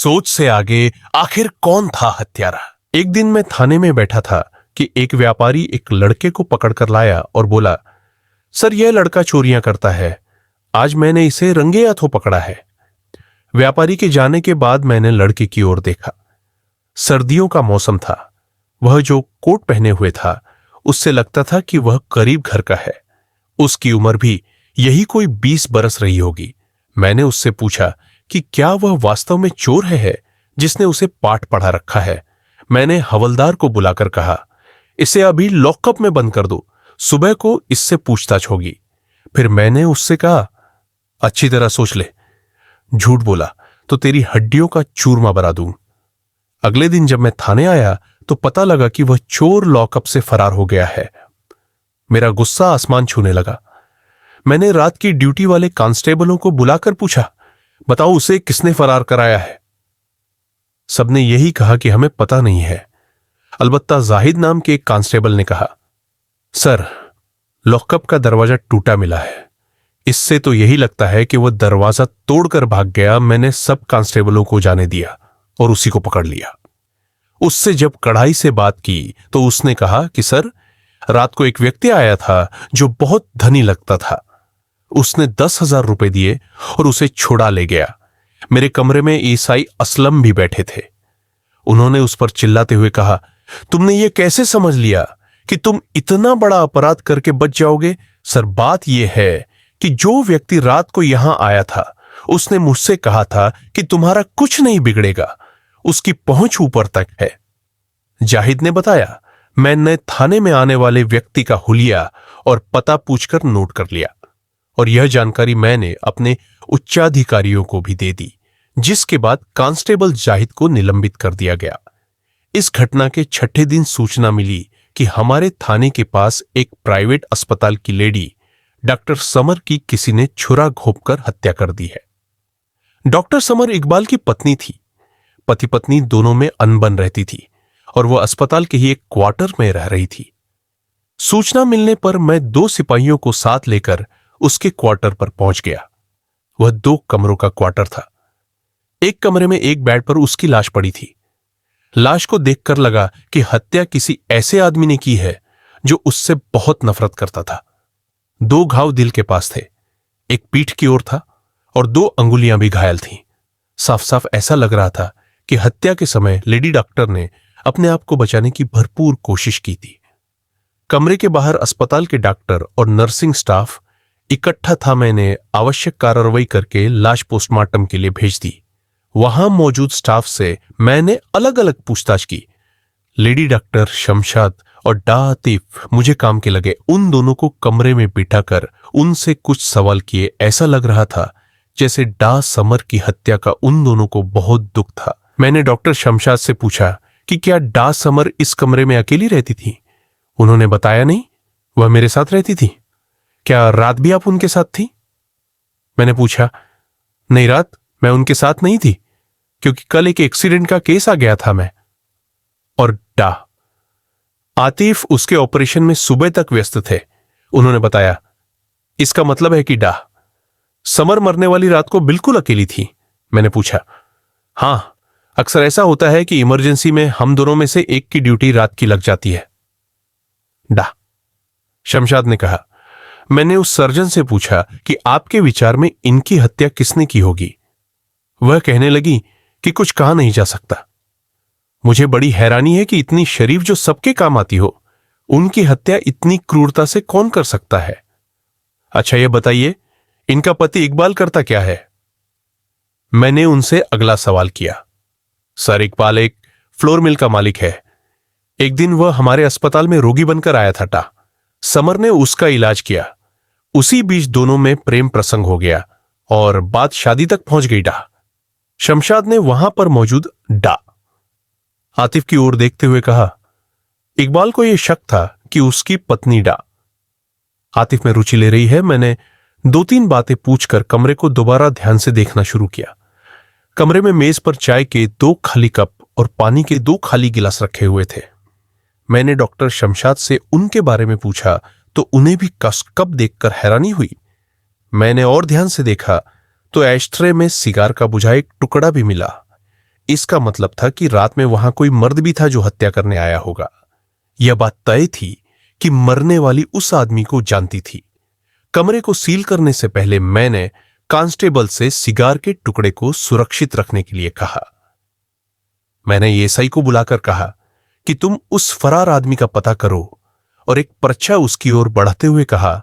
सोच से आगे आखिर कौन था हत्यारा। एक दिन मैं थाने में बैठा था कि एक व्यापारी एक लड़के को पकड़कर लाया और बोला, सर यह लड़का चोरियां करता है, आज मैंने इसे रंगे हाथों पकड़ा है। व्यापारी के जाने के बाद मैंने लड़के की ओर देखा। सर्दियों का मौसम था। वह जो कोट पहने हुए था उससे लगता था कि वह करीब घर का है। उसकी उम्र भी यही कोई 20 बरस रही होगी। मैंने उससे पूछा कि क्या वह वास्तव में चोर है जिसने उसे पाठ पढ़ा रखा है। मैंने हवलदार को बुलाकर कहा, इसे अभी लॉकअप में बंद कर दो, सुबह को इससे पूछताछ होगी। फिर मैंने उससे कहा, अच्छी तरह सोच ले, झूठ बोला तो तेरी हड्डियों का चूरमा बना दूं। अगले दिन जब मैं थाने आया तो पता लगा कि वह चोर लॉकअप से फरार हो गया है। मेरा गुस्सा आसमान छूने लगा। मैंने रात की ड्यूटी वाले कांस्टेबलों को बुलाकर पूछा, बताओ उसे किसने फरार कराया है। सबने यही कहा कि हमें पता नहीं है। अलबत्ता जाहिद नाम के एक कांस्टेबल ने कहा, सर लॉकअप का दरवाजा टूटा मिला है, इससे तो यही लगता है कि वह दरवाजा तोड़कर भाग गया। मैंने सब कांस्टेबलों को जाने दिया और उसी को पकड़ लिया। उससे जब कड़ाई से बात की तो उसने कहा कि सर रात को एक व्यक्ति आया था जो बहुत धनी लगता था। उसने 10,000 रुपए दिए और उसे छुड़ा ले गया। मेरे कमरे में ईसाई असलम भी बैठे थे। उन्होंने उस पर चिल्लाते हुए कहा, तुमने ये कैसे समझ लिया कि तुम इतना बड़ा अपराध करके बच जाओगे। सर बात यह है कि जो व्यक्ति रात को यहां आया था उसने मुझसे कहा था कि तुम्हारा कुछ नहीं बिगड़ेगा, उसकी पहुंच ऊपर तक है। जाहिद ने बताया। मैंने थाने में आने वाले व्यक्ति का हुलिया और पता पूछकर नोट कर लिया और यह जानकारी मैंने अपने उच्चाधिकारियों को भी दे दी, जिसके बाद कांस्टेबल जाहिद को निलंबित कर दिया गया। इस घटना के छठे दिन सूचना मिली कि हमारे थाने के पास एक प्राइवेट अस्पताल की लेडी डॉक्टर समर की किसी ने छुरा घोंपकर हत्या कर दी है। डॉक्टर समर इकबाल की पत्नी थी। पति पत्नी दोनों में अनबन रहती थी और वह अस्पताल के ही एक क्वार्टर में रह रही थी। सूचना मिलने पर मैं 2 सिपाहियों को साथ लेकर उसके क्वार्टर पर पहुंच गया। वह 2 कमरों का क्वार्टर था। एक कमरे में एक बेड पर उसकी लाश पड़ी थी। लाश को देखकर लगा कि हत्या किसी ऐसे आदमी ने की है जो उससे बहुत नफरत करता था। 2 घाव दिल के पास थे, एक पीठ की ओर था और 2 अंगुलियां भी घायल थीं। साफ साफ ऐसा लग रहा था कि हत्या के समय लेडी डॉक्टर ने अपने आप को बचाने की भरपूर कोशिश की थी। कमरे के बाहर अस्पताल के डॉक्टर और नर्सिंग स्टाफ इकट्ठा था। मैंने आवश्यक कार्रवाई करके लाश पोस्टमार्टम के लिए भेज दी। वहां मौजूद स्टाफ से मैंने अलग अलग पूछताछ की। लेडी डॉक्टर शमशाद और डा आतिफ मुझे काम के लगे। उन दोनों को कमरे में बिठाकर उनसे कुछ सवाल किए। ऐसा लग रहा था जैसे डा समर की हत्या का उन दोनों को बहुत दुख था। मैंने डॉक्टर शमशाद से पूछा कि क्या डा समर इस कमरे में अकेली रहती थी। उन्होंने बताया नहीं, वह मेरे साथ रहती थी। क्या रात भी आप उनके साथ थी? मैंने पूछा, नहीं रात मैं उनके साथ नहीं थी क्योंकि कल एक एक्सीडेंट का केस आ गया था मैं। और डा आतिफ उसके ऑपरेशन में सुबह तक व्यस्त थे। उन्होंने बताया, इसका मतलब है कि डा समर मरने वाली रात को बिल्कुल अकेली थी। मैंने पूछा, हां अक्सर ऐसा होता है कि इमरजेंसी में हम दोनों में से एक की ड्यूटी रात की लग जाती है। डा शमशाद ने कहा, मैंने उस सर्जन से पूछा कि आपके विचार में इनकी हत्या किसने की होगी। वह कहने लगी कि कुछ कहा नहीं जा सकता। मुझे बड़ी हैरानी है कि इतनी शरीफ जो सबके काम आती हो, उनकी हत्या इतनी क्रूरता से कौन कर सकता है। अच्छा यह बताइए, इनका पति इकबाल करता क्या है? मैंने उनसे अगला सवाल किया। सर इकबाल एक फ्लोर मिल का मालिक है। एक दिन वह हमारे अस्पताल में रोगी बनकर आया था। टा समर ने उसका इलाज किया। उसी बीच दोनों में प्रेम प्रसंग हो गया और बात शादी तक पहुंच गई। डा शमशाद ने वहां पर मौजूद डा आतिफ की ओर देखते हुए कहा, इकबाल को यह शक था कि उसकी पत्नी डा आतिफ में रुचि ले रही है। मैंने 2-3 बातें पूछकर कमरे को दोबारा ध्यान से देखना शुरू किया। कमरे में मेज पर चाय के 2 खाली कप और पानी के 2 खाली गिलास रखे हुए थे। मैंने डॉक्टर शमशाद से उनके बारे में पूछा तो उन्हें भी कप देखकर हैरानी हुई। मैंने और ध्यान से देखा तो एस्ट्रे में सिगार का बुझा एक टुकड़ा भी मिला। इसका मतलब था कि रात में वहां कोई मर्द भी था जो हत्या करने आया होगा। यह बात तय थी कि मरने वाली उस आदमी को जानती थी। कमरे को सील करने से पहले मैंने कांस्टेबल से सिगार के टुकड़े को सुरक्षित रखने के लिए कहा। मैंने एएसआई को बुलाकर कहा कि तुम उस फरार आदमी का पता करो और एक पर्चा उसकी ओर बढ़ाते हुए कहा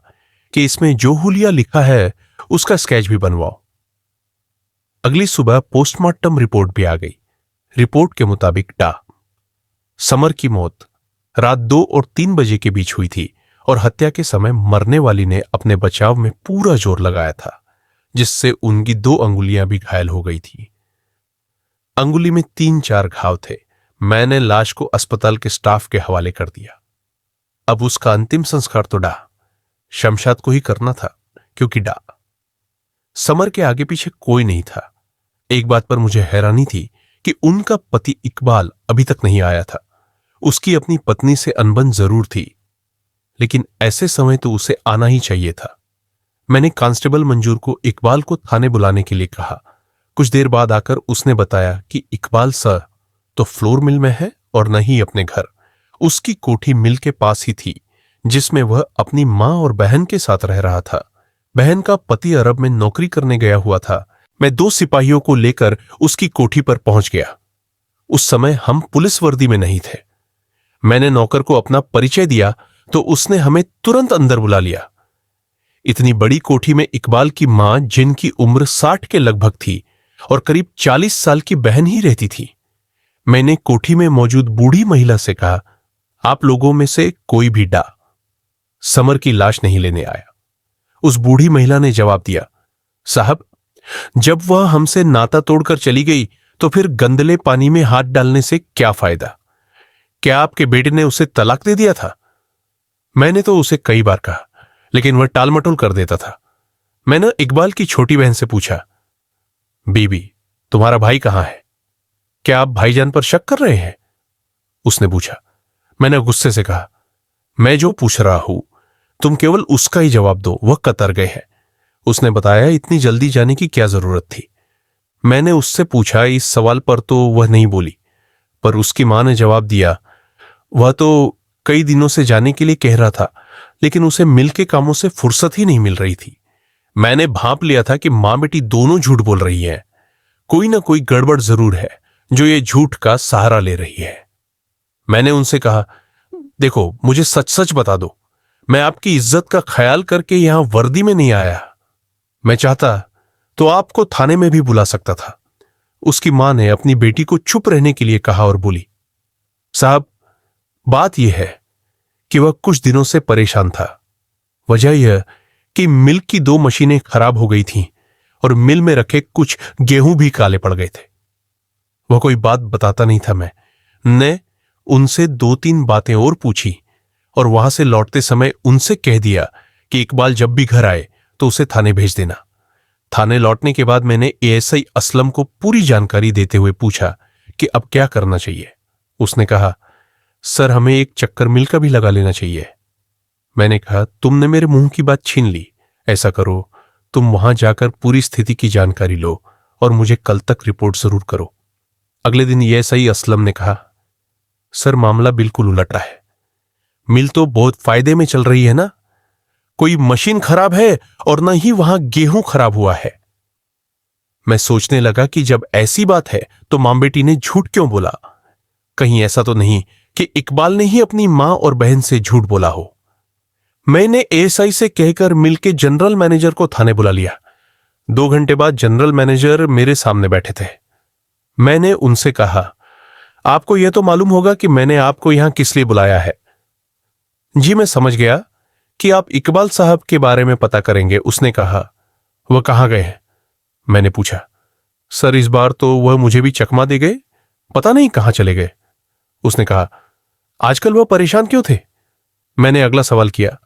कि इसमें जो हुलिया लिखा है उसका स्केच भी बनवाओ। अगली सुबह पोस्टमार्टम रिपोर्ट भी आ गई। रिपोर्ट के मुताबिक समर की मौत रात 2 और 3 बजे के बीच हुई थी और हत्या के समय मरने वाली ने अपने बचाव में पूरा जोर लगाया था, जिससे उनकी 2 अंगुलियां भी घायल हो गई थी। अंगुली में 3-4 घाव थे। मैंने लाश को अस्पताल के स्टाफ के हवाले कर दिया। अब उसका अंतिम संस्कार तो शमशाद को ही करना था, क्योंकि समर के आगे पीछे कोई नहीं था। एक बात पर मुझे हैरानी थी कि उनका पति इकबाल अभी तक नहीं आया था। उसकी अपनी पत्नी से अनबन जरूर थी, लेकिन ऐसे समय तो उसे आना ही चाहिए था। मैंने कांस्टेबल मंजूर को इकबाल को थाने बुलाने के लिए कहा। कुछ देर बाद आकर उसने बताया कि इकबाल सर तो फ्लोर मिल में है और नहीं अपने घर। उसकी कोठी मिल के पास ही थी, जिसमें वह अपनी मां और बहन के साथ रह रहा था। बहन का पति अरब में नौकरी करने गया हुआ था। मैं 2 सिपाहियों को लेकर उसकी कोठी पर पहुंच गया। उस समय हम पुलिस वर्दी में नहीं थे। मैंने नौकर को अपना परिचय दिया तो उसने हमें तुरंत अंदर बुला लिया। इतनी बड़ी कोठी में इकबाल की मां, जिनकी उम्र 60 के लगभग थी, और करीब 40 साल की बहन ही रहती थी। मैंने कोठी में मौजूद बूढ़ी महिला से कहा, आप लोगों में से कोई भी समर की लाश नहीं लेने आया? उस बूढ़ी महिला ने जवाब दिया, साहब, जब वह हमसे नाता तोड़कर चली गई तो फिर गंदले पानी में हाथ डालने से क्या फायदा? क्या आपके बेटे ने उसे तलाक दे दिया था? मैंने तो उसे कई बार कहा, लेकिन वह टालमटोल कर देता था। मैंने इकबाल की छोटी बहन से पूछा, बीबी, तुम्हारा भाई कहां है? क्या आप भाईजान पर शक कर रहे हैं? उसने पूछा। मैंने गुस्से से कहा, मैं जो पूछ रहा हूं तुम केवल उसका ही जवाब दो, वह कतर गए हैं। उसने बताया, इतनी जल्दी जाने की क्या जरूरत थी? मैंने उससे पूछा। इस सवाल पर तो वह नहीं बोली, पर उसकी मां ने जवाब दिया, वह तो कई दिनों से जाने के लिए कह रहा था, लेकिन उसे मिल के कामों से फुर्सत ही नहीं मिल रही थी। मैंने भांप लिया था कि मां बेटी दोनों झूठ बोल रही हैं। कोई ना कोई गड़बड़ जरूर है जो ये झूठ का सहारा ले रही है। मैंने उनसे कहा, देखो, मुझे सच सच बता दो, मैं आपकी इज्जत का ख्याल करके यहां वर्दी में नहीं आया। मैं चाहता तो आपको थाने में भी बुला सकता था। उसकी मां ने अपनी बेटी को चुप रहने के लिए कहा और बोली, साहब, बात यह है कि वह कुछ दिनों से परेशान था। वजह यह कि मिल की 2 मशीनें खराब हो गई थीं और मिल में रखे कुछ गेहूं भी काले पड़ गए थे। वह कोई बात बताता नहीं था। मैंने उनसे 2-3 बातें और पूछी और वहां से लौटते समय उनसे कह दिया कि इकबाल जब भी घर आए तो उसे थाने भेज देना। थाने लौटने के बाद मैंने एएसआई असलम को पूरी जानकारी देते हुए पूछा कि अब क्या करना चाहिए। उसने कहा, सर, हमें एक चक्कर मिल का भी लगा लेना चाहिए। मैंने कहा, तुमने मेरे मुंह की बात छीन ली। ऐसा करो, तुम वहां जाकर पूरी स्थिति की जानकारी लो और मुझे कल तक रिपोर्ट जरूर करो। अगले दिन एएसआई असलम ने कहा, सर, मामला बिल्कुल उलटा है। मिल तो बहुत फायदे में चल रही है ना, कोई मशीन खराब है और ना ही वहां गेहूं खराब हुआ है। मैं सोचने लगा कि जब ऐसी बात है तो मां बेटी ने झूठ क्यों बोला? कहीं ऐसा तो नहीं कि इकबाल ने ही अपनी मां और बहन से झूठ बोला हो। मैंने एएसआई से कहकर मिल के जनरल मैनेजर को थाने बुला लिया। 2 घंटे बाद जनरल मैनेजर मेरे सामने बैठे थे। मैंने उनसे कहा, आपको यह तो मालूम होगा कि मैंने आपको यहां किस लिए बुलाया है। जी, मैं समझ गया कि आप इकबाल साहब के बारे में पता करेंगे। उसने कहा, वह कहां गए हैं? मैंने पूछा। सर, इस बार तो वह मुझे भी चकमा दे गए, पता नहीं कहां चले गए। उसने कहा, आजकल वह परेशान क्यों थे? मैंने अगला सवाल किया।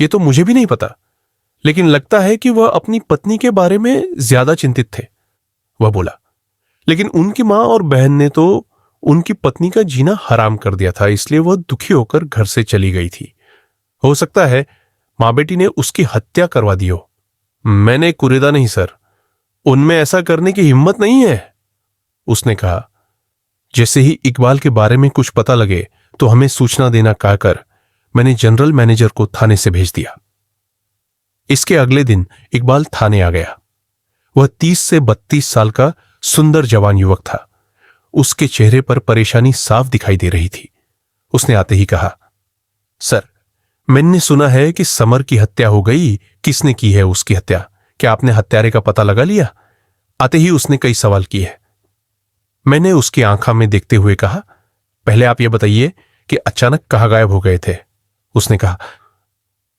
यह तो मुझे भी नहीं पता, लेकिन लगता है कि वह अपनी पत्नी के बारे में ज्यादा चिंतित थे। वह बोला, लेकिन उनकी मां और बहन ने तो उनकी पत्नी का जीना हराम कर दिया था, इसलिए वह दुखी होकर घर से चली गई थी। हो सकता है मां बेटी ने उसकी हत्या करवा दी हो। मैंने कुरेदा नहीं सर, उनमें ऐसा करने की हिम्मत नहीं है। उसने कहा, जैसे ही इकबाल के बारे में कुछ पता लगे तो हमें सूचना देना कहकर मैंने जनरल मैनेजर को थाने से भेज दिया। इसके अगले दिन इकबाल थाने आ गया। वह 30 से 32 साल का सुंदर जवान युवक था। उसके चेहरे पर परेशानी साफ दिखाई दे रही थी। उसने आते ही कहा, सर, मैंने सुना है कि समर की हत्या हो गई। किसने की है उसकी हत्या? क्या आपने हत्यारे का पता लगा लिया? आते ही उसने कई सवाल किए। मैंने उसकी आंखों में देखते हुए कहा, पहले आप यह बताइए कि अचानक कहां गायब हो गए थे? उसने कहा,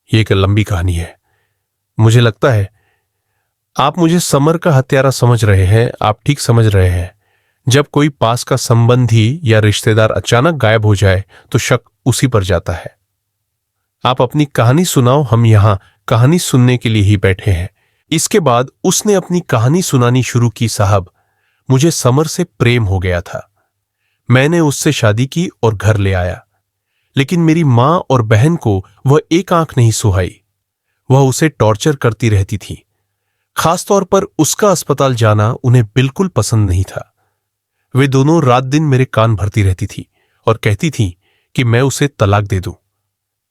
यह एक लंबी कहानी है। मुझे लगता है आप मुझे समर का हत्यारा समझ रहे हैं। आप ठीक समझ रहे हैं। जब कोई पास का संबंधी या रिश्तेदार अचानक गायब हो जाए तो शक उसी पर जाता है। आप अपनी कहानी सुनाओ, हम यहां कहानी सुनने के लिए ही बैठे हैं। इसके बाद उसने अपनी कहानी सुनानी शुरू की। साहब, मुझे समर से प्रेम हो गया था। मैंने उससे शादी की और घर ले आया, लेकिन मेरी मां और बहन को वह एक आंख नहीं सुहाई। वह उसे टॉर्चर करती रहती थी। खासतौर पर उसका अस्पताल जाना उन्हें बिल्कुल पसंद नहीं था। वे दोनों रात दिन मेरे कान भरती रहती थी और कहती थी कि मैं उसे तलाक दे दूं।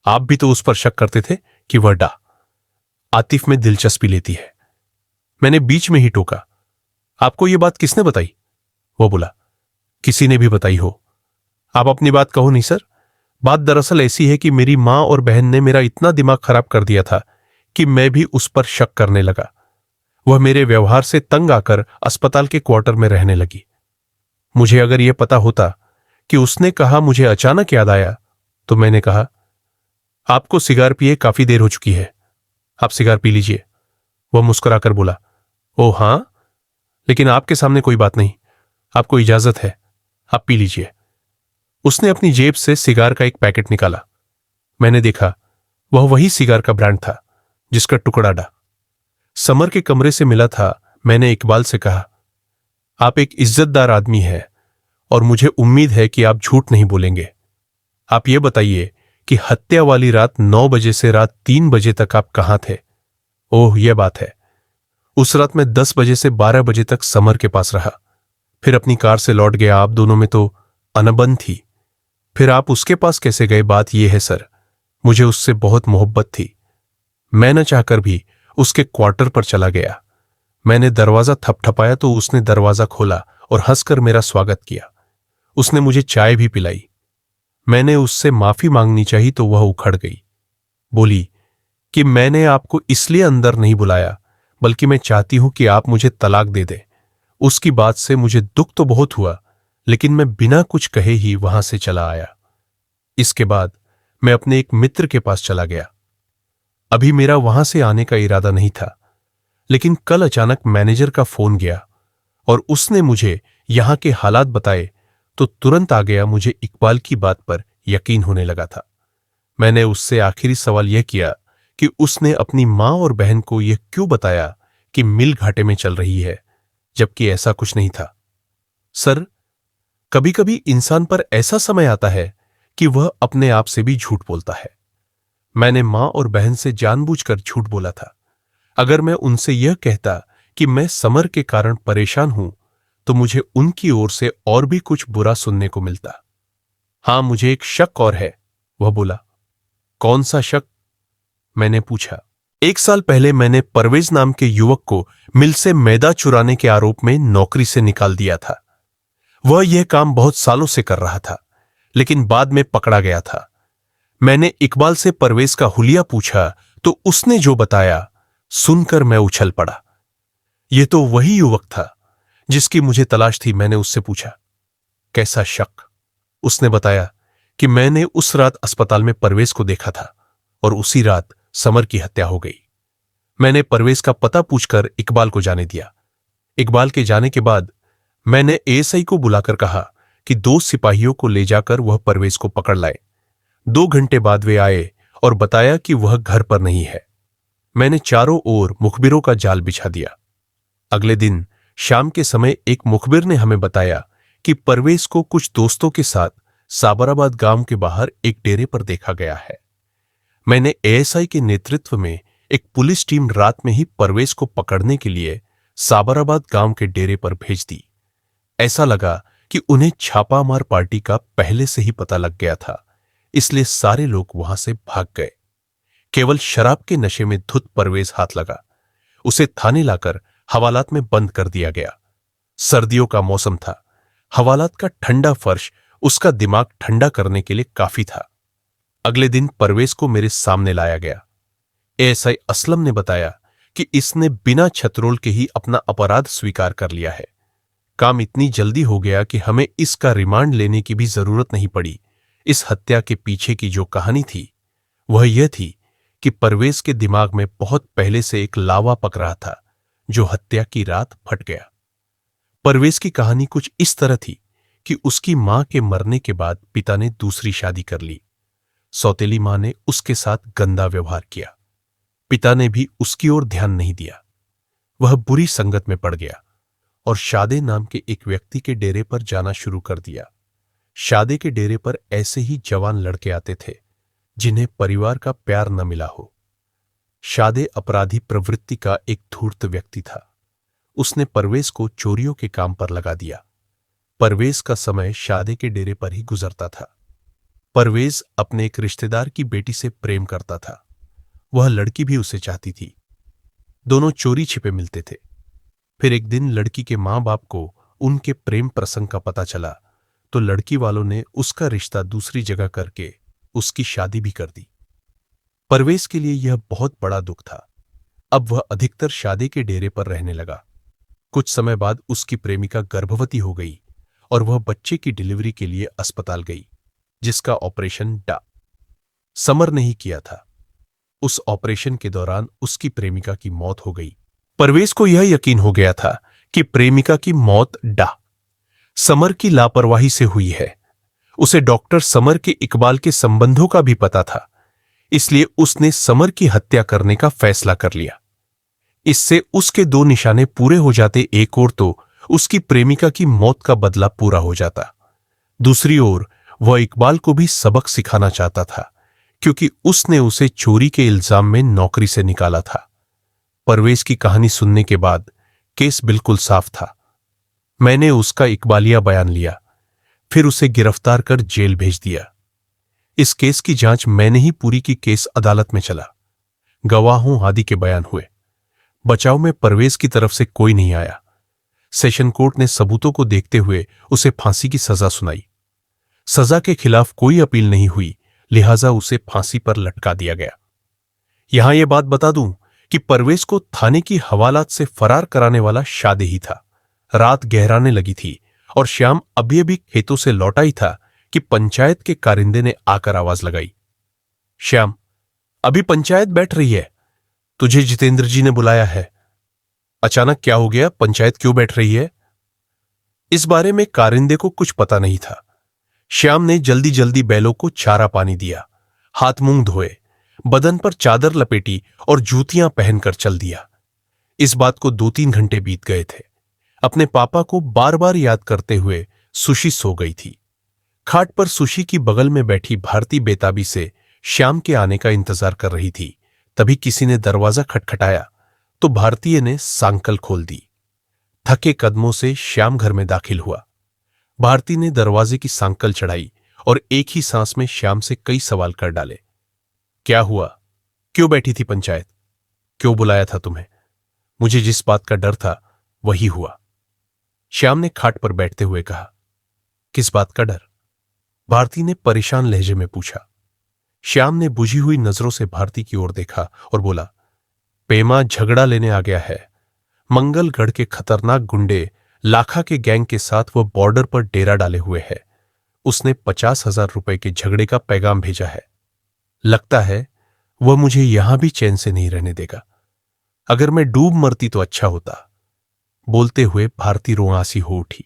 आप भी तो उस पर शक करते थे कि वह आतिफ में दिलचस्पी लेती है। मैंने बीच में ही टोका, आपको यह बात किसने बताई? वह बोला, किसी ने भी बताई हो। आप अपनी बात कहो। नहीं सर, बात दरअसल ऐसी है कि मेरी मां और बहन ने मेरा इतना दिमाग खराब कर दिया था कि मैं भी उस पर शक करने लगा। वह मेरे व्यवहार से तंग आकर अस्पताल के क्वार्टर में रहने लगी। मुझे अगर यह पता होता कि उसने कहा मुझे अचानक याद आया, तो मैंने कहा, आपको सिगार पिए काफी देर हो चुकी है, आप सिगार पी लीजिए। वह मुस्कुराकर बोला, ओह हां, लेकिन आपके सामने कोई बात नहीं, आपको इजाजत है, आप पी लीजिए। उसने अपनी जेब से सिगार का एक पैकेट निकाला। मैंने देखा वह वही सिगार का ब्रांड था जिसका टुकड़ा समर के कमरे से मिला था। मैंने इकबाल से कहा, आप एक इज्जतदार आदमी हैं और मुझे उम्मीद है कि आप झूठ नहीं बोलेंगे। आप ये बताइए कि हत्या वाली रात 9 बजे से रात 3 बजे तक आप कहां थे? ओह, यह बात है। उस रात मैं 10 बजे से 12 बजे तक समर के पास रहा, फिर अपनी कार से लौट गया। आप दोनों में तो अनबन थी। फिर आप उसके पास कैसे गए? बात यह है सर, मुझे उससे बहुत मोहब्बत थी। मैं न चाहकर भी उसके क्वार्टर पर चला गया। मैंने दरवाजा थपथपाया तो उसने दरवाजा खोला और हंसकर मेरा स्वागत किया। उसने मुझे चाय भी पिलाई। मैंने उससे माफी मांगनी चाहिए तो वह उखड़ गई। बोली कि मैंने आपको इसलिए अंदर नहीं बुलाया, बल्कि मैं चाहती हूं कि आप मुझे तलाक दे दें। उसकी बात से मुझे दुख तो बहुत हुआ, लेकिन मैं बिना कुछ कहे ही वहां से चला आया। इसके बाद मैं अपने एक मित्र के पास चला गया। अभी मेरा वहां से आने का इरादा नहीं था, लेकिन कल अचानक मैनेजर का फोन गया और उसने मुझे यहां के हालात बताए तो तुरंत आ गया। मुझे इकबाल की बात पर यकीन होने लगा था। मैंने उससे आखिरी सवाल यह किया कि उसने अपनी मां और बहन को यह क्यों बताया कि मिल घाटे में चल रही है, जबकि ऐसा कुछ नहीं था। सर, कभी कभी इंसान पर ऐसा समय आता है कि वह अपने आप से भी झूठ बोलता है। मैंने मां और बहन से जानबूझकर झूठ बोला था। अगर मैं उनसे यह कहता कि मैं समर के कारण परेशान हूं, तो मुझे उनकी ओर से और भी कुछ बुरा सुनने को मिलता। हां, मुझे एक शक और है, वह बोला। कौन सा शक? मैंने पूछा। 1 साल पहले मैंने परवेज नाम के युवक को मिल से मैदा चुराने के आरोप में नौकरी से निकाल दिया था। वह यह काम बहुत सालों से कर रहा था, लेकिन बाद में पकड़ा गया था। मैंने इकबाल से परवेज का हुलिया पूछा तो उसने जो बताया सुनकर मैं उछल पड़ा। यह तो वही युवक था जिसकी मुझे तलाश थी। मैंने उससे पूछा, कैसा शक? उसने बताया कि मैंने उस रात अस्पताल में परवेज को देखा था और उसी रात समर की हत्या हो गई। मैंने परवेज का पता पूछकर इकबाल को जाने दिया। इकबाल के जाने के बाद मैंने एएसआई को बुलाकर कहा कि 2 सिपाहियों को ले जाकर वह परवेज को पकड़ लाए। 2 घंटे बाद वे आए और बताया कि वह घर पर नहीं है। मैंने चारों ओर मुखबिरों का जाल बिछा दिया। अगले दिन शाम के समय एक मुखबिर ने हमें बताया कि परवेज को कुछ दोस्तों के साथ साबराबाद गांव के बाहर एक डेरे पर देखा गया है। मैंने एएसआई के नेतृत्व में एक पुलिस टीम रात में ही परवेज को पकड़ने के लिए साबराबाद गांव के डेरे पर भेज दी। ऐसा लगा कि उन्हें छापामार पार्टी का पहले से ही पता लग गया था, इसलिए सारे लोग वहां से भाग गए। केवल शराब के नशे में धुत परवेज हाथ लगा। उसे थाने लाकर हवालात में बंद कर दिया गया। सर्दियों का मौसम था। हवालात का ठंडा फर्श उसका दिमाग ठंडा करने के लिए काफी था। अगले दिन परवेज को मेरे सामने लाया गया। एएसआई असलम ने बताया कि इसने बिना छतरोल के ही अपना अपराध स्वीकार कर लिया है। काम इतनी जल्दी हो गया कि हमें इसका रिमांड लेने की भी जरूरत नहीं पड़ी। इस हत्या के पीछे की जो कहानी थी वह यह थी कि परवेज के दिमाग में बहुत पहले से एक लावा पक रहा था, जो हत्या की रात फट गया। परवेज की कहानी कुछ इस तरह थी कि उसकी मां के मरने के बाद पिता ने दूसरी शादी कर ली। सौतेली मां ने उसके साथ गंदा व्यवहार किया। पिता ने भी उसकी ओर ध्यान नहीं दिया। वह बुरी संगत में पड़ गया और शादे नाम के एक व्यक्ति के डेरे पर जाना शुरू कर दिया। शादे के डेरे पर ऐसे ही जवान लड़के आते थे जिन्हें परिवार का प्यार न मिला हो। शादे अपराधी प्रवृत्ति का एक धूर्त व्यक्ति था। उसने परवेज को चोरियों के काम पर लगा दिया। परवेज का समय शादे के डेरे पर ही गुजरता था। परवेज अपने एक रिश्तेदार की बेटी से प्रेम करता था। वह लड़की भी उसे चाहती थी। दोनों चोरी छिपे मिलते थे। फिर एक दिन लड़की के मां बाप को उनके प्रेम प्रसंग का पता चला तो लड़की वालों ने उसका रिश्ता दूसरी जगह करके उसकी शादी भी कर दी। परवेज के लिए यह बहुत बड़ा दुख था। अब वह अधिकतर शादी के डेरे पर रहने लगा। कुछ समय बाद उसकी प्रेमिका गर्भवती हो गई और वह बच्चे की डिलीवरी के लिए अस्पताल गई, जिसका ऑपरेशन समर ने ही किया था। उस ऑपरेशन के दौरान उसकी प्रेमिका की मौत हो गई। परवेज को यह यकीन हो गया था कि प्रेमिका की मौत समर की लापरवाही से हुई है। उसे डॉक्टर समर के इकबाल के संबंधों का भी पता था, इसलिए उसने समर की हत्या करने का फैसला कर लिया। इससे उसके दो निशाने पूरे हो जाते। एक ओर तो उसकी प्रेमिका की मौत का बदला पूरा हो जाता, दूसरी ओर वह इकबाल को भी सबक सिखाना चाहता था, क्योंकि उसने उसे चोरी के इल्जाम में नौकरी से निकाला था। परवेज की कहानी सुनने के बाद केस बिल्कुल साफ था। मैंने उसका इकबालिया बयान लिया, फिर उसे गिरफ्तार कर जेल भेज दिया। इस केस की जांच मैंने ही पूरी की। केस अदालत में चला। गवाहों आदि के बयान हुए। बचाव में परवेज की तरफ से कोई नहीं आया। सेशन कोर्ट ने सबूतों को देखते हुए उसे फांसी की सजा सुनाई। सजा के खिलाफ कोई अपील नहीं हुई, लिहाजा उसे फांसी पर लटका दिया गया। यहां यह बात बता दूं कि परवेज को थाने की हवालात से फरार कराने वाला शादे ही था। रात गहराने लगी थी और श्याम अभी अभी खेतों से लौटा ही था कि पंचायत के कारिंदे ने आकर आवाज लगाई, श्याम, अभी पंचायत बैठ रही है, तुझे जितेंद्र जी ने बुलाया है। अचानक क्या हो गया? पंचायत क्यों बैठ रही है? इस बारे में कारिंदे को कुछ पता नहीं था। श्याम ने जल्दी जल्दी बैलों को चारा पानी दिया, हाथ मुंह धोए, बदन पर चादर लपेटी और जूतियां पहनकर चल दिया। इस बात को 2-3 घंटे बीत गए थे। अपने पापा को बार बार याद करते हुए सुशी सो गई थी। खाट पर सुशी की बगल में बैठी भारती बेताबी से श्याम के आने का इंतजार कर रही थी। तभी किसी ने दरवाजा खटखटाया तो भारतीय ने सांकल खोल दी। थके कदमों से श्याम घर में दाखिल हुआ। भारती ने दरवाजे की सांकल चढ़ाई और एक ही सांस में श्याम से कई सवाल कर डाले। क्या हुआ? क्यों बैठी थी पंचायत? क्यों बुलाया था तुम्हें? मुझे जिस बात का डर था वही हुआ। श्याम ने खाट पर बैठते हुए कहा। किस बात का डर? भारती ने परेशान लहजे में पूछा। श्याम ने बुझी हुई नजरों से भारती की ओर देखा और बोला, पेमा झगड़ा लेने आ गया है। मंगलगढ़ के खतरनाक गुंडे लाखा के गैंग के साथ वह बॉर्डर पर डेरा डाले हुए है। उसने 50,000 रुपए के झगड़े का पैगाम भेजा है। लगता है वह मुझे यहां भी चैन से नहीं रहने देगा। अगर मैं डूब मरती तो अच्छा होता। बोलते हुए भारती रोआंसी हो उठी।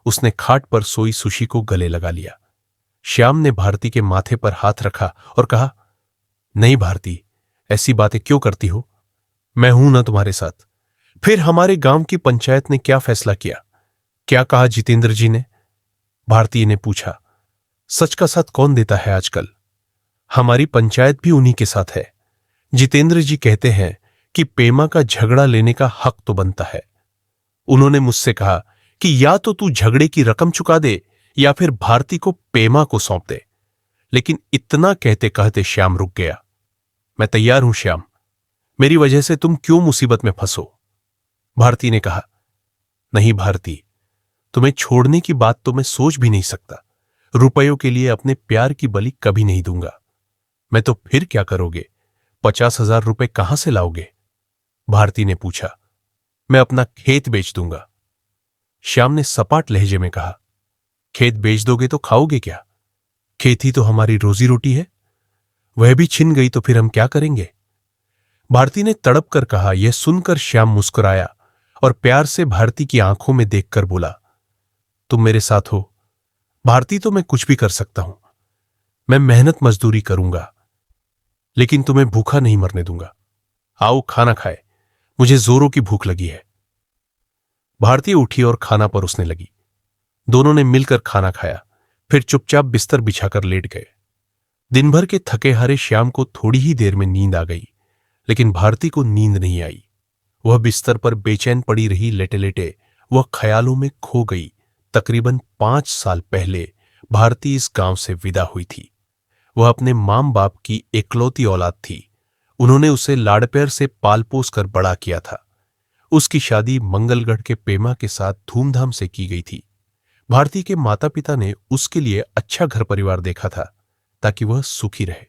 उसने खाट पर सोई सुशी को गले लगा लिया। श्याम ने भारती के माथे पर हाथ रखा और कहा, नहीं भारती, ऐसी बातें क्यों करती हो? मैं हूं ना तुम्हारे साथ। फिर हमारे गांव की पंचायत ने क्या फैसला किया? क्या कहा जितेंद्र जी ने? भारती ने पूछा। सच का साथ कौन देता है आजकल? हमारी पंचायत भी उन्हीं के साथ है। जितेंद्र जी कहते हैं कि पेमा का झगड़ा लेने का हक तो बनता है। उन्होंने मुझसे कहा कि या तो तू झगड़े की रकम चुका दे या फिर भारती को पेमा को सौंप दे। लेकिन इतना कहते कहते श्याम रुक गया। मैं तैयार हूं श्याम, मेरी वजह से तुम क्यों मुसीबत में फंसो? भारती ने कहा। नहीं भारती, तुम्हें छोड़ने की बात तो मैं सोच भी नहीं सकता। रुपयों के लिए अपने प्यार की बलि कभी नहीं दूंगा। मैं तो फिर क्या करोगे? 50,000 रुपए कहां से लाओगे? भारती ने पूछा। मैं अपना खेत बेच दूंगा। श्याम ने सपाट लहजे में कहा। खेत बेच दोगे तो खाओगे क्या? खेत ही तो हमारी रोजी रोटी है। वह भी छिन गई तो फिर हम क्या करेंगे? भारती ने तड़प कर कहा। यह सुनकर श्याम मुस्कुराया और प्यार से भारती की आंखों में देखकर बोला, तुम मेरे साथ हो भारती तो मैं कुछ भी कर सकता हूं। मैं मेहनत मजदूरी करूंगा, लेकिन तुम्हें भूखा नहीं मरने दूंगा। आओ खाना खाए, मुझे जोरों की भूख लगी है। भारती उठी और खाना परोसने लगी। दोनों ने मिलकर खाना खाया, फिर चुपचाप बिस्तर बिछाकर लेट गए। दिन भर के थके हारे श्याम को थोड़ी ही देर में नींद आ गई, लेकिन भारती को नींद नहीं आई। वह बिस्तर पर बेचैन पड़ी रही। लेटे लेटे वह ख्यालों में खो गई। तकरीबन 5 साल पहले भारती इस गांव से विदा हुई थी। वह अपने माम बाप की इकलौती औलाद थी। उन्होंने उसे लाड़ प्यार से पाल पोस कर बड़ा किया था। उसकी शादी मंगलगढ़ के पेमा के साथ धूमधाम से की गई थी। भारती के माता पिता ने उसके लिए अच्छा घर परिवार देखा था ताकि वह सुखी रहे।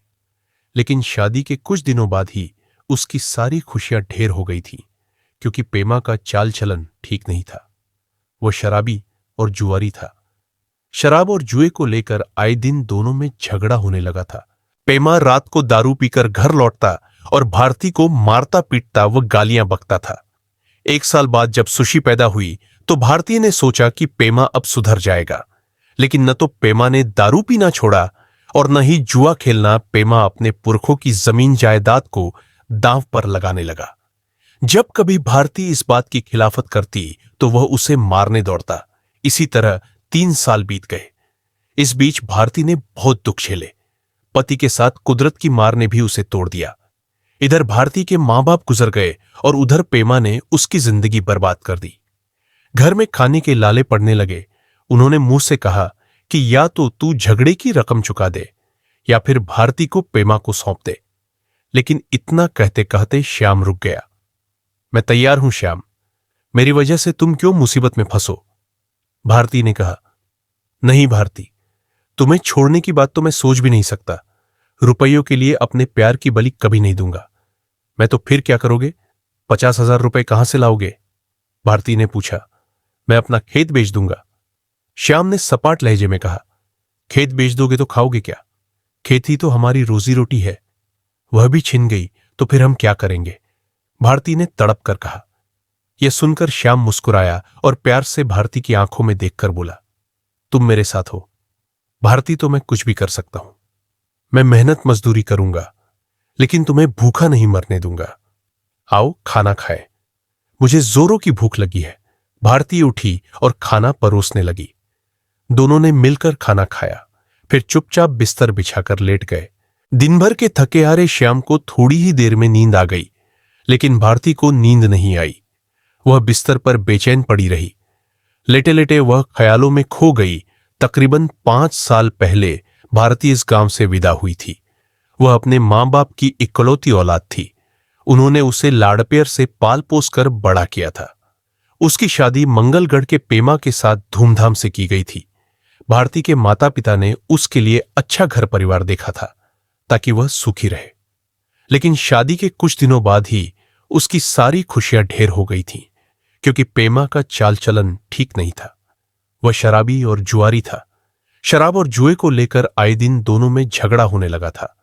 लेकिन शादी के कुछ दिनों बाद ही उसकी सारी खुशियां ढेर हो गई थीं, क्योंकि पेमा का चाल चलन ठीक नहीं था। वह शराबी और जुआरी था। शराब और जुए को लेकर आए दिन दोनों में झगड़ा होने लगा था। पेमा रात को दारू पीकर घर लौटता और भारती को मारता पीटता व गालियां बकता था। 1 साल बाद जब सुशी पैदा हुई तो भारती ने सोचा कि पेमा अब सुधर जाएगा, लेकिन न तो पेमा ने दारू पीना छोड़ा और न ही जुआ खेलना। पेमा अपने पुरखों की जमीन जायदाद को दांव पर लगाने लगा। जब कभी भारती इस बात की खिलाफत करती तो वह उसे मारने दौड़ता। इसी तरह 3 साल बीत गए। इस बीच भारती ने बहुत दुख झेले। पति के साथ कुदरत की मार ने भी उसे तोड़ दिया। इधर भारती के मां बाप गुजर गए और उधर पेमा ने उसकी जिंदगी बर्बाद कर दी। घर में खाने के लाले पड़ने लगे। उन्होंने मुंह से कहा कि या तो तू झगड़े की रकम चुका दे या फिर भारती को पेमा को सौंप दे। लेकिन इतना कहते कहते श्याम रुक गया। मैं तैयार हूं श्याम, मेरी वजह से तुम क्यों मुसीबत में फंसो? भारती ने कहा। नहीं भारती, तुम्हें छोड़ने की बात तो मैं सोच भी नहीं सकता। रुपयों के लिए अपने प्यार की बलि कभी नहीं दूंगा। मैं तो फिर क्या करोगे? 50,000 रुपए कहां से लाओगे? भारती ने पूछा। मैं अपना खेत बेच दूंगा। श्याम ने सपाट लहजे में कहा। खेत बेच दोगे तो खाओगे क्या? खेती तो हमारी रोजी रोटी है। वह भी छिन गई तो फिर हम क्या करेंगे? भारती ने तड़प कर कहा। यह सुनकर श्याम मुस्कुराया और प्यार से भारती की आंखों में देखकर बोला, तुम मेरे साथ हो भारती तो मैं कुछ भी कर सकता हूं। मैं मेहनत मजदूरी करूंगा, लेकिन तुम्हें भूखा नहीं मरने दूंगा। आओ खाना खाए, मुझे जोरों की भूख लगी है। भारती उठी और खाना परोसने लगी। दोनों ने मिलकर खाना खाया, फिर चुपचाप बिस्तर बिछाकर लेट गए। दिन भर के थके हारे श्याम को थोड़ी ही देर में नींद आ गई, लेकिन भारती को नींद नहीं आई। वह बिस्तर पर बेचैन पड़ी रही। लेटे लेटे वह ख्यालों में खो गई। तकरीबन 5 साल पहले भारती इस गांव से विदा हुई थी। वह अपने मां बाप की इकलौती औलाद थी। उन्होंने उसे लाड़ प्यार से पाल पोस कर बड़ा किया था। उसकी शादी मंगलगढ़ के पेमा के साथ धूमधाम से की गई थी। भारती के माता पिता ने उसके लिए अच्छा घर परिवार देखा था ताकि वह सुखी रहे। लेकिन शादी के कुछ दिनों बाद ही उसकी सारी खुशियां ढेर हो गई थीं, क्योंकि पेमा का चाल चलन ठीक नहीं था। वह शराबी और जुआरी था। शराब और जुए को लेकर आए दिन दोनों में झगड़ा होने लगा था।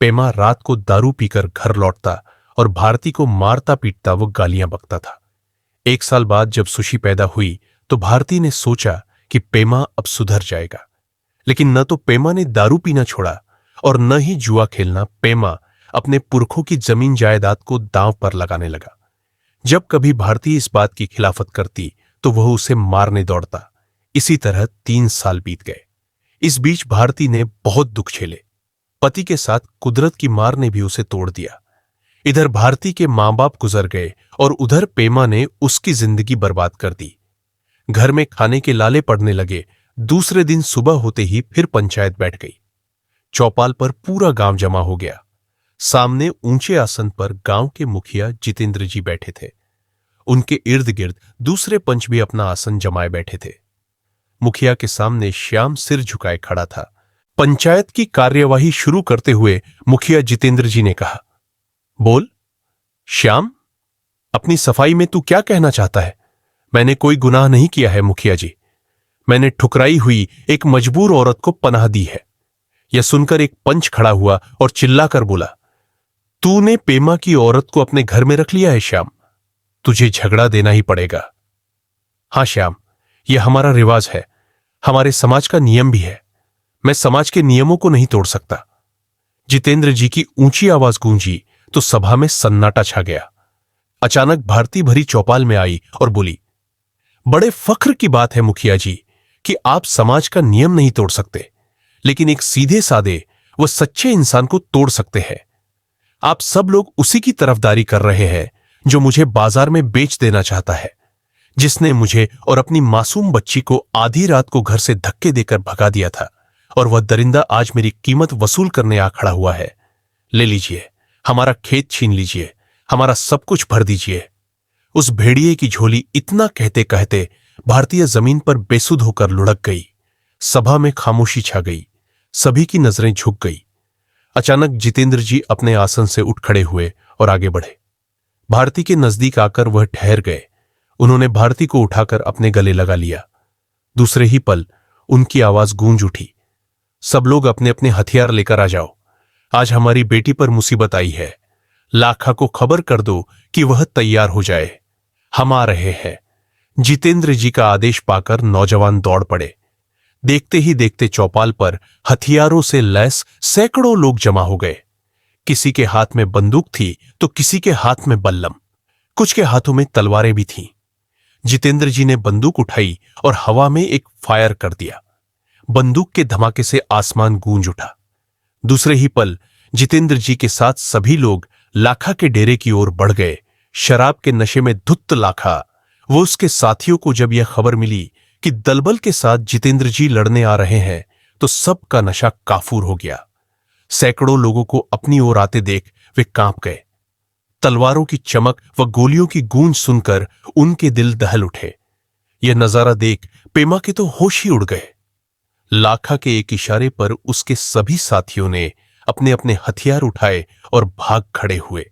पेमा रात को दारू पीकर घर लौटता और भारती को मारता पीटता वो गालियां बकता था। 1 साल बाद जब सुशी पैदा हुई तो भारती ने सोचा कि पेमा अब सुधर जाएगा, लेकिन न तो पेमा ने दारू पीना छोड़ा और न ही जुआ खेलना। पेमा अपने पुरखों की जमीन जायदाद को दांव पर लगाने लगा। जब कभी भारती इस बात की खिलाफत करती तो वह उसे मारने दौड़ता। इसी तरह 3 साल बीत गए। इस बीच भारती ने बहुत दुख झेले। पति के साथ कुदरत की मार ने भी उसे तोड़ दिया। इधर भारती के मां बाप गुजर गए और उधर पेमा ने उसकी जिंदगी बर्बाद कर दी। घर में खाने के लाले पड़ने लगे। दूसरे दिन सुबह होते ही फिर पंचायत बैठ गई। चौपाल पर पूरा गांव जमा हो गया। सामने ऊंचे आसन पर गांव के मुखिया जितेंद्र जी बैठे थे। उनके इर्द गिर्द दूसरे पंच भी अपना आसन जमाए बैठे थे। मुखिया के सामने श्याम सिर झुकाए खड़ा था। पंचायत की कार्यवाही शुरू करते हुए मुखिया जितेंद्र जी ने कहा, बोल श्याम, अपनी सफाई में तू क्या कहना चाहता है? मैंने कोई गुनाह नहीं किया है मुखिया जी। मैंने ठुकराई हुई एक मजबूर औरत को पनाह दी है। यह सुनकर एक पंच खड़ा हुआ और चिल्लाकर बोला, तूने पेमा की औरत को अपने घर में रख लिया है श्याम, तुझे झगड़ा देना ही पड़ेगा। हां श्याम, यह हमारा रिवाज है, हमारे समाज का नियम भी है। मैं समाज के नियमों को नहीं तोड़ सकता। जितेंद्र जी की ऊंची आवाज गूंजी तो सभा में सन्नाटा छा गया। अचानक भारती भरी चौपाल में आई और बोली, बड़े फख्र की बात है मुखिया जी कि आप समाज का नियम नहीं तोड़ सकते, लेकिन एक सीधे सादे व सच्चे इंसान को तोड़ सकते हैं। आप सब लोग उसी की तरफदारी कर रहे हैं जो मुझे बाजार में बेच देना चाहता है, जिसने मुझे और अपनी मासूम बच्ची को आधी रात को घर से धक्के देकर भगा दिया था, और वह दरिंदा आज मेरी कीमत वसूल करने आ खड़ा हुआ है। ले लीजिए, हमारा खेत छीन लीजिए, हमारा सब कुछ भर दीजिए। उस भेड़िए की झोली इतना कहते कहते भारतीय जमीन पर बेसुध होकर लुढ़क गई। सभा में खामोशी छा गई। सभी की नजरें झुक गई। अचानक जितेंद्र जी अपने आसन से उठ खड़े हुए और आगे बढ़े। भारती के नजदीक आकर वह ठहर गए। उन्होंने भारती को उठाकर अपने गले लगा लिया। दूसरे ही पल उनकी आवाज गूंज उठी, सब लोग अपने अपने हथियार लेकर आ जाओ। आज हमारी बेटी पर मुसीबत आई है। लाखा को खबर कर दो कि वह तैयार हो जाए, हम आ रहे हैं। जितेंद्र जी का आदेश पाकर नौजवान दौड़ पड़े। देखते ही देखते चौपाल पर हथियारों से लैस सैकड़ों लोग जमा हो गए। किसी के हाथ में बंदूक थी तो किसी के हाथ में बल्लम, कुछ के हाथों में तलवारें भी थीं। जितेंद्र जी ने बंदूक उठाई और हवा में एक फायर कर दिया। बंदूक के धमाके से आसमान गूंज उठा। दूसरे ही पल जितेंद्र जी के साथ सभी लोग लाखा के डेरे की ओर बढ़ गए। शराब के नशे में धुत्त लाखा वो उसके साथियों को जब यह खबर मिली कि दलबल के साथ जितेंद्र जी लड़ने आ रहे हैं तो सबका नशा काफूर हो गया। सैकड़ों लोगों को अपनी ओर आते देख वे कांप गए। तलवारों की चमक व गोलियों की गूंज सुनकर उनके दिल दहल उठे। यह नजारा देख पेमा के तो होश ही उड़ गए। लाखा के एक इशारे पर उसके सभी साथियों ने अपने अपने हथियार उठाए और भाग खड़े हुए।